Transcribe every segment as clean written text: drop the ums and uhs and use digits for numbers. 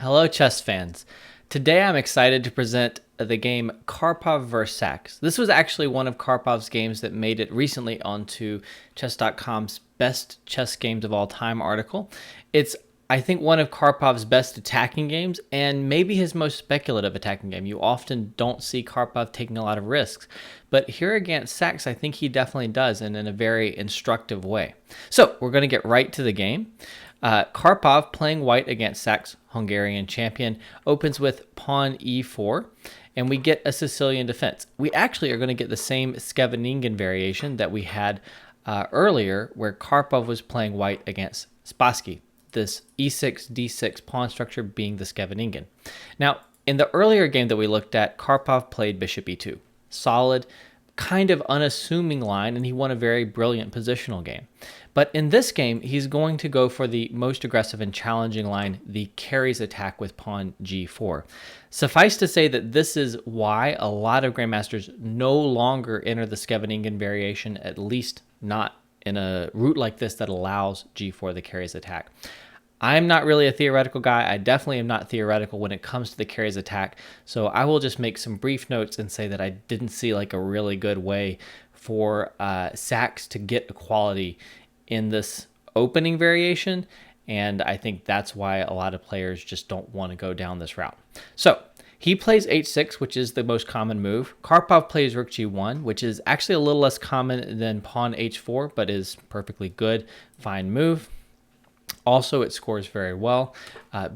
Hello, chess fans. Today I'm excited to present the game Karpov vs. Sax. This was actually one of Karpov's games that made it recently onto chess.com's best chess games of all time article. It's, I think, one of Karpov's best attacking games and maybe his most speculative attacking game. You often don't see Karpov taking a lot of risks, but here against Sax, I think he definitely does, and in a very instructive way. So we're going to get right to the game. Karpov, playing white against Sax, Hungarian champion, opens with pawn e4, and we get a Sicilian defense. We actually are going to get the same Scheveningen variation that we had earlier, where Karpov was playing white against Spassky, this e6, d6 pawn structure being the Scheveningen. Now, in the earlier game that we looked at, Karpov played bishop e2. Solid, kind of unassuming line, and he won a very brilliant positional game. But in this game, he's going to go for the most aggressive and challenging line, the carries attack with pawn g4. Suffice to say that this is why a lot of grandmasters no longer enter the Scheveningen variation, at least not in a route like this that allows g4, the carries attack. I'm not really a theoretical guy. I definitely am not theoretical when it comes to the carries attack. So I will just make some brief notes and say that I didn't see like a really good way for Sax to get equality in this opening variation. And I think that's why a lot of players just don't want to go down this route. So he plays h6, which is the most common move. Karpov plays rook g1, which is actually a little less common than pawn h4, but is perfectly good, fine move. Also, it scores very well.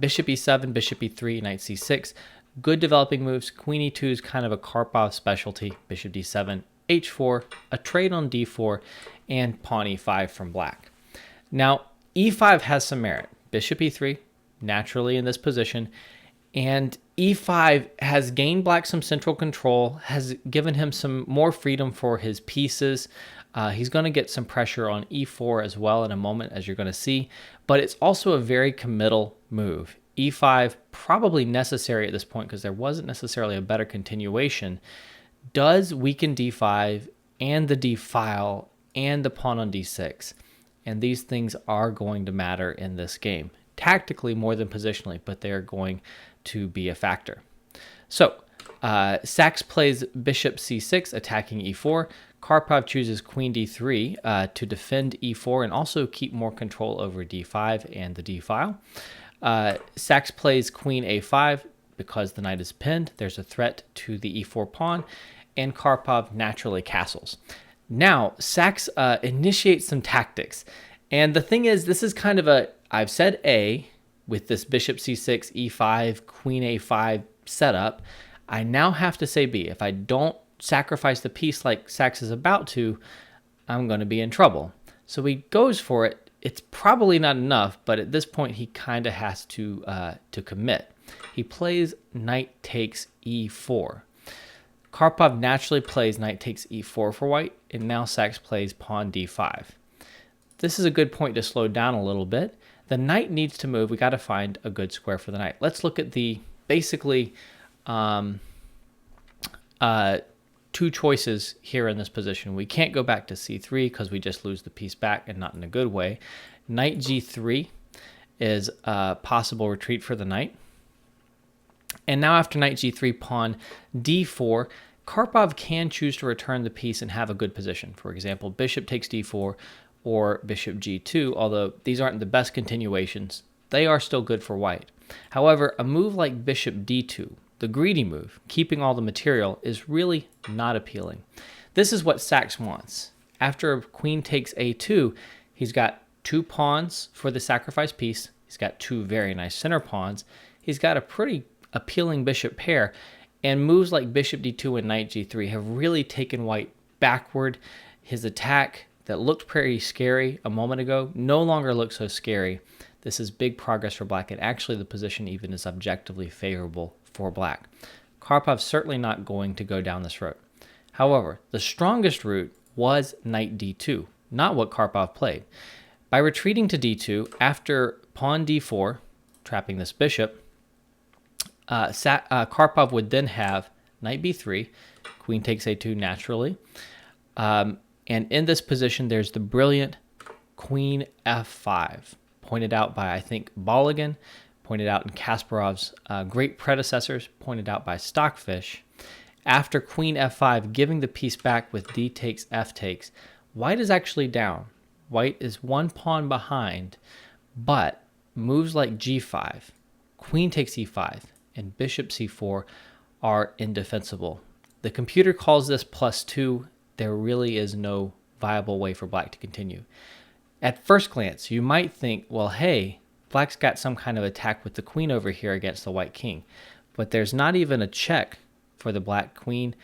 Bishop e7, bishop e3, knight c6. Good developing moves. Queen e2 is kind of a Karpov specialty. Bishop d7, h4, a trade on d4, and pawn e5 from black. Now, e5 has some merit. Bishop e3, naturally in this position. And e5 has gained black some central control, has given him some more freedom for his pieces. He's going to get some pressure on e4 as well in a moment, as you're going to see. But it's also a very committal move. e5, probably necessary at this point because there wasn't necessarily a better continuation, does weaken d5 and the d file and the pawn on d6. And these things are going to matter in this game. Tactically more than positionally, but they are going to be a factor. So Sax plays bishop c6, attacking e4. Karpov chooses queen d3 to defend e4 and also keep more control over d5 and the d file. Sax plays queen a5 because the knight is pinned. There's a threat to the e4 pawn, and Karpov naturally castles. Now, Sax initiates some tactics. And the thing is, this is kind of a, I've said A with this bishop c6, e5, queen a5 setup. I now have to say B. If I don't sacrifice the piece like Sax is about to, I'm going to be in trouble. So he goes for it. It's probably not enough, but at this point he kind of has to commit. He plays knight takes e4. Karpov naturally plays knight takes e4 for white, and now Sax plays pawn d5. This is a good point to slow down a little bit. The knight needs to move. We got to find a good square for the knight. Let's look at the basically two choices here in this position. We can't go back to c3 because we just lose the piece back, and not in a good way. Knight g3 is a possible retreat for the knight. And now after knight g3, pawn d4, Karpov can choose to return the piece and have a good position. For example, bishop takes d4 or bishop g2, although these aren't the best continuations. They are still good for white. However, a move like bishop d2, the greedy move, keeping all the material, is really not appealing. This is what Sax wants. After queen takes a2, he's got two pawns for the sacrifice piece. He's got two very nice center pawns. He's got a pretty appealing bishop pair, and moves like bishop d2 and knight g3 have really taken white backward. His attack that looked pretty scary a moment ago no longer looks so scary. This is big progress for black, and actually the position even is objectively favorable for black. Karpov's certainly not going to go down this road. However, the strongest route was knight d2, not what Karpov played. By retreating to d2 after pawn d4, trapping this bishop, Karpov would then have knight b3, queen takes a2 naturally, and in this position there's the brilliant queen f5, pointed out by, I think, Bolligan, pointed out in Kasparov's great predecessors, pointed out by Stockfish. After queen f5, giving the piece back with d takes, f takes, white is actually down. White is one pawn behind, but moves like g5, queen takes e5, and bishop c4 are indefensible. The computer calls this +2. There really is no viable way for black to continue. At first glance, you might think, well, hey, black's got some kind of attack with the queen over here against the white king, but there's not even a check for the black queen,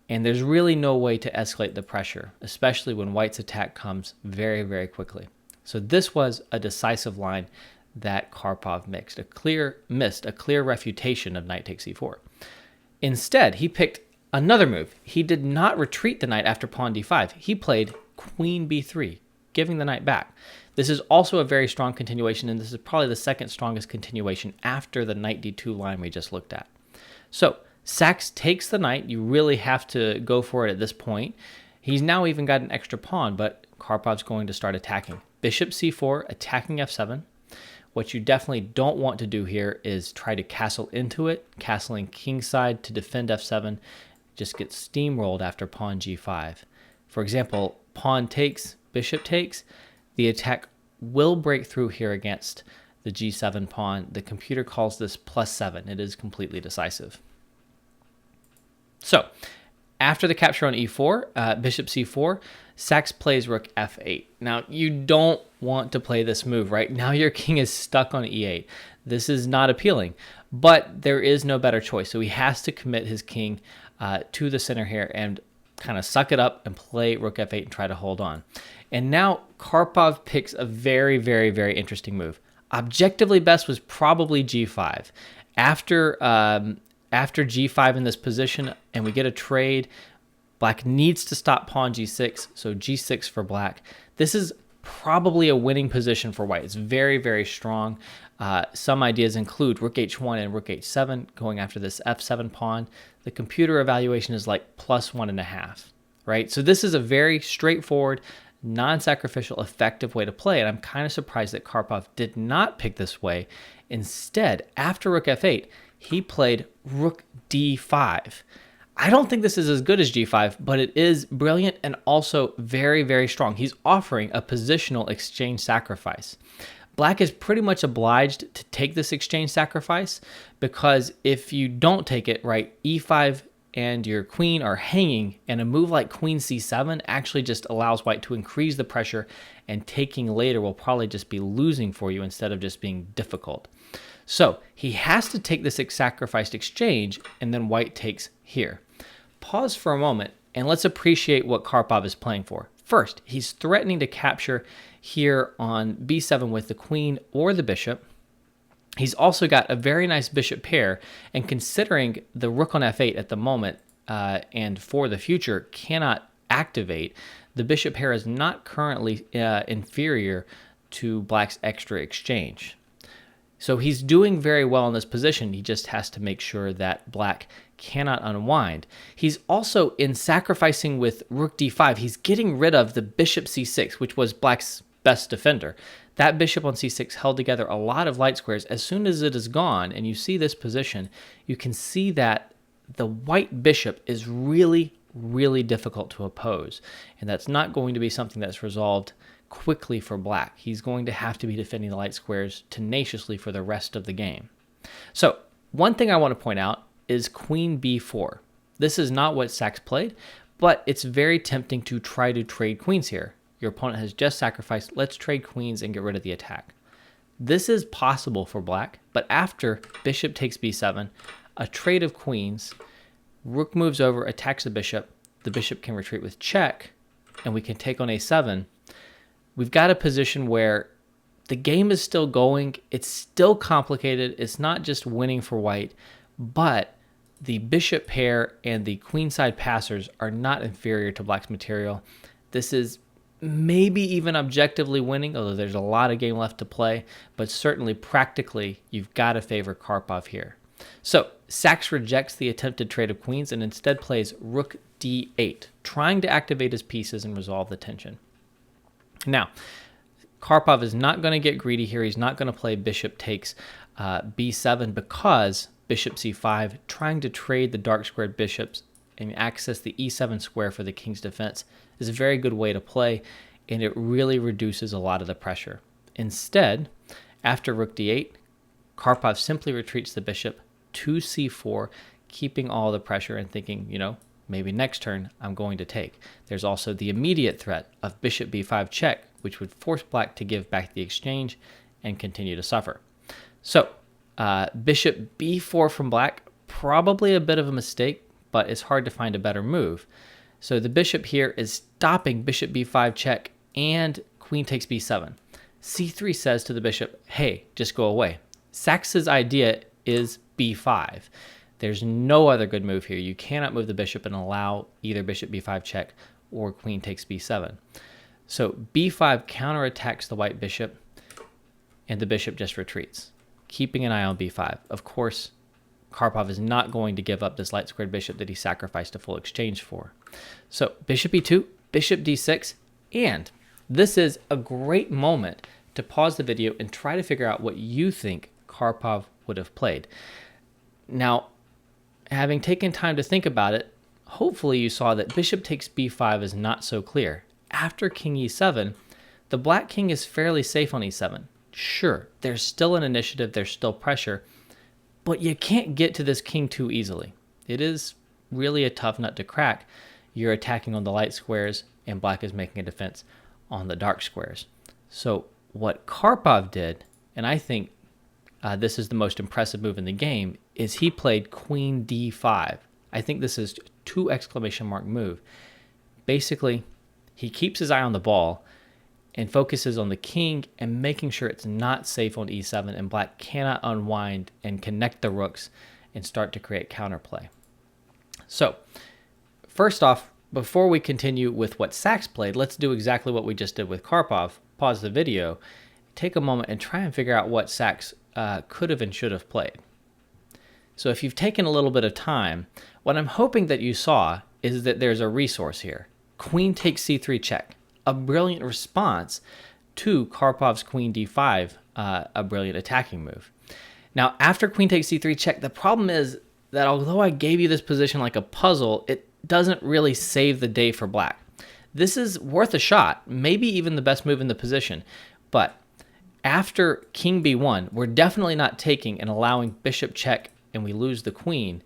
and there's really no way to escalate the pressure, especially when white's attack comes very, very quickly. So this was a decisive line that Karpov missed, a clear refutation of knight takes e4. Instead, he picked another move. He did not retreat the knight after pawn d5. He played queen b3, giving the knight back. This is also a very strong continuation, and this is probably the second strongest continuation after the knight d2 line we just looked at. So Sax takes the knight. You really have to go for it at this point. He's now even got an extra pawn, but Karpov's going to start attacking. Bishop c4, attacking f7. What you definitely don't want to do here is try to castle into it. Castling kingside to defend f7 just gets steamrolled after pawn g5. For example, pawn takes, bishop takes. The attack will break through here against the g7 pawn. The computer calls this +7. It is completely decisive. So, after the capture on e4, bishop c4, Sax plays rook f8. Now, you don't want to play this move, right? Now your king is stuck on e8. This is not appealing, but there is no better choice. So he has to commit his king to the center here and kind of suck it up and play rook f8 and try to hold on. And now Karpov picks a very, very, very interesting move. Objectively best was probably g5. After g5 in this position and we get a trade, black needs to stop pawn g6, so g6 for black. This is probably a winning position for white. It's very, very strong. Some ideas include rook h1 and rook h7 going after this f7 pawn. The computer evaluation is like +1.5, right? So this is a very straightforward, non-sacrificial, effective way to play, and I'm kind of surprised that Karpov did not pick this way. Instead, after rook f8, he played rook d5. I don't think this is as good as g5, but it is brilliant and also very, very strong. He's offering a positional exchange sacrifice. Black is pretty much obliged to take this exchange sacrifice because if you don't take it, right, e5 and your queen are hanging, and a move like queen c7 actually just allows white to increase the pressure, and taking later will probably just be losing for you instead of just being difficult. So he has to take this sacrificed exchange, and then white takes here. Pause for a moment, and let's appreciate what Karpov is playing for. First, he's threatening to capture here on b7 with the queen or the bishop. He's also got a very nice bishop pair, and considering the rook on f8 at the moment and for the future cannot activate, the bishop pair is not currently inferior to black's extra exchange. So he's doing very well in this position. He just has to make sure that black cannot unwind. He's also, in sacrificing with rook d5, he's getting rid of the bishop c6, which was black's best defender. That bishop on c6 held together a lot of light squares. As soon as it is gone, and you see this position, you can see that the white bishop is really, really difficult to oppose. And that's not going to be something that's resolved quickly for black. He's going to have to be defending the light squares tenaciously for the rest of the game. So one thing I want to point out is queen b4. This is not what Sax played, but it's very tempting to try to trade queens here. Your opponent has just sacrificed. Let's trade queens and get rid of the attack. This is possible for black, but after bishop takes b7, a trade of queens, rook moves over, attacks the bishop can retreat with check, and we can take on a7. We've got a position where the game is still going. It's still complicated. It's not just winning for white, but the bishop pair and the queenside passers are not inferior to black's material. This is maybe even objectively winning, although there's a lot of game left to play, but certainly practically you've got to favor Karpov here. So Sax rejects the attempted trade of queens and instead plays rook d8, trying to activate his pieces and resolve the tension. Now, Karpov is not going to get greedy here. He's not going to play bishop takes. b7 because bishop c5, trying to trade the dark squared bishops and access the e7 square for the king's defense is a very good way to play, and it really reduces a lot of the pressure. Instead, after rook d8, Karpov simply retreats the bishop to c4, keeping all the pressure and thinking, maybe next turn I'm going to take. There's also the immediate threat of bishop b5 check, which would force black to give back the exchange and continue to suffer. So bishop b4 from black, probably a bit of a mistake, but it's hard to find a better move. So the bishop here is stopping bishop b5 check and queen takes b7. c3 says to the bishop, hey, just go away. Sax's idea is b5. There's no other good move here. You cannot move the bishop and allow either bishop b5 check or queen takes b7. So b5 counterattacks the white bishop, and the bishop just retreats, keeping an eye on b5. Of course, Karpov is not going to give up this light squared bishop that he sacrificed a full exchange for. So bishop e2, bishop d6, and this is a great moment to pause the video and try to figure out what you think Karpov would have played. Now, having taken time to think about it, hopefully you saw that bishop takes b5 is not so clear. After king e7, the black king is fairly safe on e7. Sure, there's still an initiative, there's still pressure, but you can't get to this king too easily. It is really a tough nut to crack. You're attacking on the light squares, and black is making a defense on the dark squares. So what Karpov did, and I think this is the most impressive move in the game, is he played queen d5. I think this is 2 exclamation mark move. Basically, he keeps his eye on the ball and focuses on the king and making sure it's not safe on e7, and black cannot unwind and connect the rooks and start to create counterplay. So first off, before we continue with what Sax played, let's do exactly what we just did with Karpov. Pause the video, take a moment, and try and figure out what Sax could have and should have played. So if you've taken a little bit of time, what I'm hoping that you saw is that there's a resource here. Queen takes c3 check, a brilliant response to Karpov's queen d5, a brilliant attacking move. Now, after queen takes c3 check, the problem is that although I gave you this position like a puzzle, it doesn't really save the day for black. This is worth a shot, maybe even the best move in the position, but after king b1, we're definitely not taking and allowing bishop check, and we lose the queen.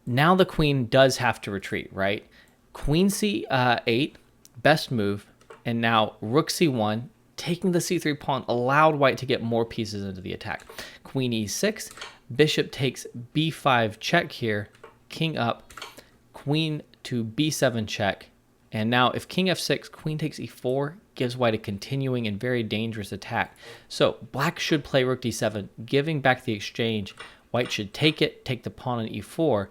Now the queen does have to retreat, right? Queen c8, best move, and now rook c1, taking the c3 pawn, allowed white to get more pieces into the attack. Queen e6, bishop takes b5 check here, king up, queen to b7 check, and now if king f6, queen takes e4, gives white a continuing and very dangerous attack. So black should play rook d7, giving back the exchange. White should take it, take the pawn on e4,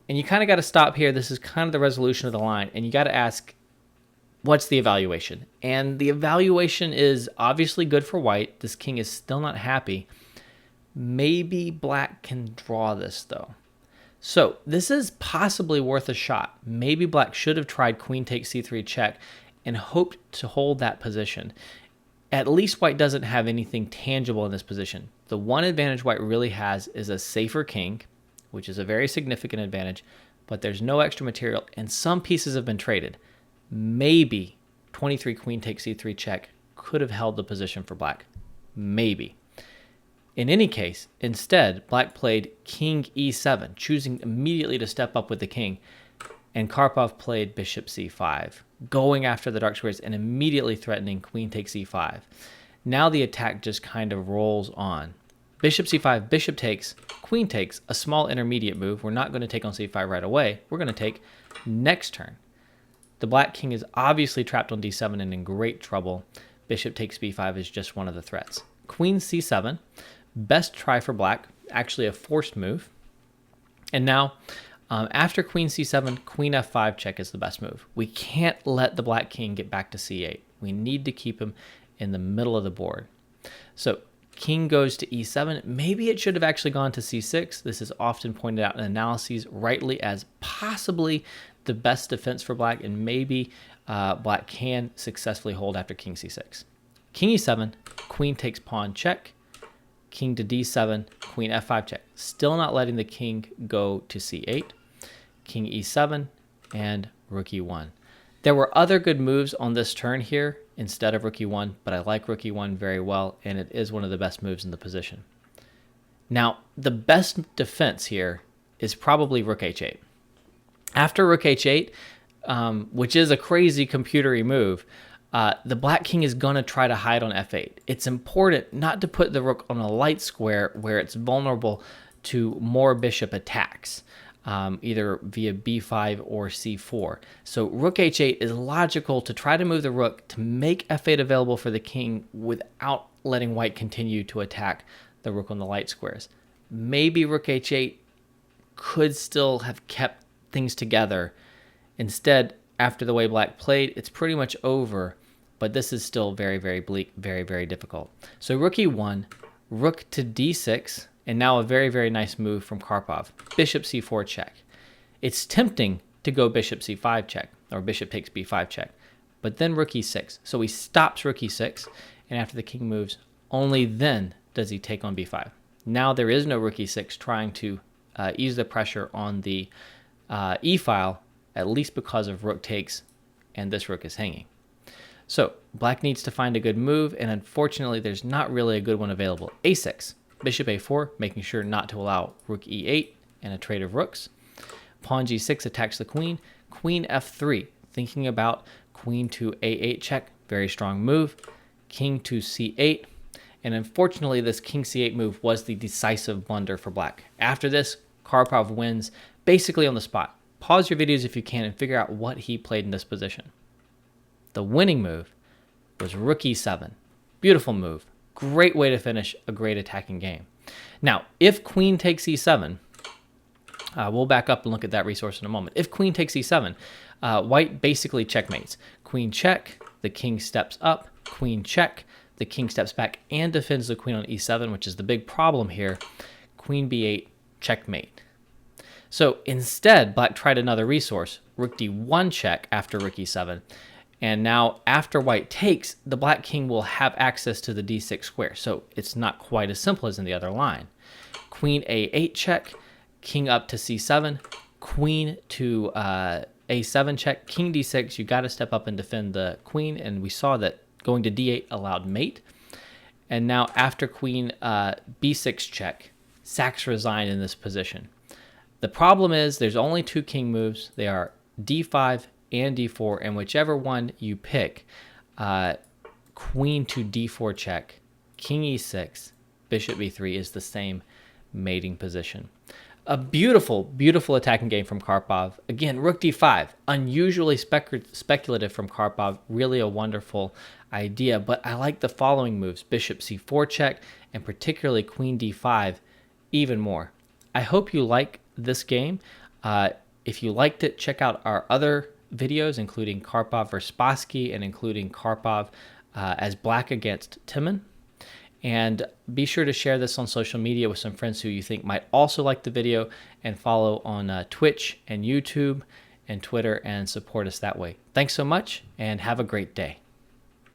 and you kind of got to stop here. This is kind of the resolution of the line, and you got to ask, what's the evaluation? And the evaluation is obviously good for white. This king is still not happy. Maybe black can draw this, though. So this is possibly worth a shot. Maybe black should have tried queen takes c3 check and hoped to hold that position. At least white doesn't have anything tangible in this position. The one advantage white really has is a safer king, which is a very significant advantage, but there's no extra material, and some pieces have been traded. Maybe 23 queen takes c3 check could have held the position for black. Maybe. In any case, instead, black played king e7, choosing immediately to step up with the king, and Karpov played bishop c5, going after the dark squares and immediately threatening queen takes e5. Now the attack just kind of rolls on. Bishop c5, bishop takes, queen takes, a small intermediate move. We're not going to take on c5 right away. We're going to take next turn. The black king is obviously trapped on d7 and in great trouble. Bishop takes b5 is just one of the threats. Queen c7, best try for black, actually a forced move. And now, after queen c7, queen f5 check is the best move. We can't let the black king get back to c8. We need to keep him in the middle of the board. So king goes to e7. Maybe it should have actually gone to c6. This is often pointed out in analyses rightly as possibly the best defense for black, and maybe black can successfully hold after king c6. King e7, queen takes pawn check, king to d7, queen f5 check. Still not letting the king go to c8, king e7, and rook e1. There were other good moves on this turn here instead of rook e1, but I like rook e1 very well, and it is one of the best moves in the position. Now, the best defense here is probably rook h8. After rook h8, which is a crazy computery move, the black king is going to try to hide on f8. It's important not to put the rook on a light square where it's vulnerable to more bishop attacks, either via b5 or c4. So rook h8 is logical to try to move the rook to make f8 available for the king without letting white continue to attack the rook on the light squares. Maybe rook h8 could still have kept things together. Instead, after the way black played, it's pretty much over, but this is still very, very bleak, very, very difficult. So rook e1, rook to d6, and now a very, very nice move from Karpov. Bishop c4 check. It's tempting to go bishop c5 check, or bishop takes b5 check, but then rook e6. So he stops rook e6, and after the king moves, only then does he take on b5. Now there is no rook e6 trying to ease the pressure on the e-file, at least because of rook takes, and this rook is hanging. So black needs to find a good move, and unfortunately there's not really a good one available. a6, bishop a4, making sure not to allow rook e8 and a trade of rooks. Pawn g6 attacks the queen. Queen f3, thinking about queen to a8 check, very strong move. King to c8, and unfortunately this king c8 move was the decisive blunder for black. After this, Karpov wins basically on the spot. Pause your videos if you can and figure out what he played in this position. The winning move was rook e7. Beautiful move. Great way to finish a great attacking game. Now, if queen takes e7, we'll back up and look at that resource in a moment. If queen takes e7, white basically checkmates. Queen check, the king steps up, queen check, the king steps back and defends the queen on e7, which is the big problem here. Queen b8, checkmate. So instead, black tried another resource, rook d1 check after rook e7. And now after white takes, the black king will have access to the d6 square. So it's not quite as simple as in the other line. Queen a8 check, king up to c7, queen to a7 check, king d6. You got to step up and defend the queen. And we saw that going to d8 allowed mate. And now after queen b6 check, Sax resigned in this position. The problem is there's only two king moves. They are d5 and d4, and whichever one you pick, queen to d4 check, king e6, bishop b3 is the same mating position. A beautiful, beautiful attacking game from Karpov. Again, rook d5, unusually speculative from Karpov, really a wonderful idea, but I like the following moves, bishop c4 check, and particularly queen d5 even more. I hope you like this game. If you liked it, check out our other videos, including Karpov versus Spassky and including Karpov as black against Timon. And be sure to share this on social media with some friends who you think might also like the video, and follow on Twitch and YouTube and Twitter and support us that way. Thanks so much and have a great day.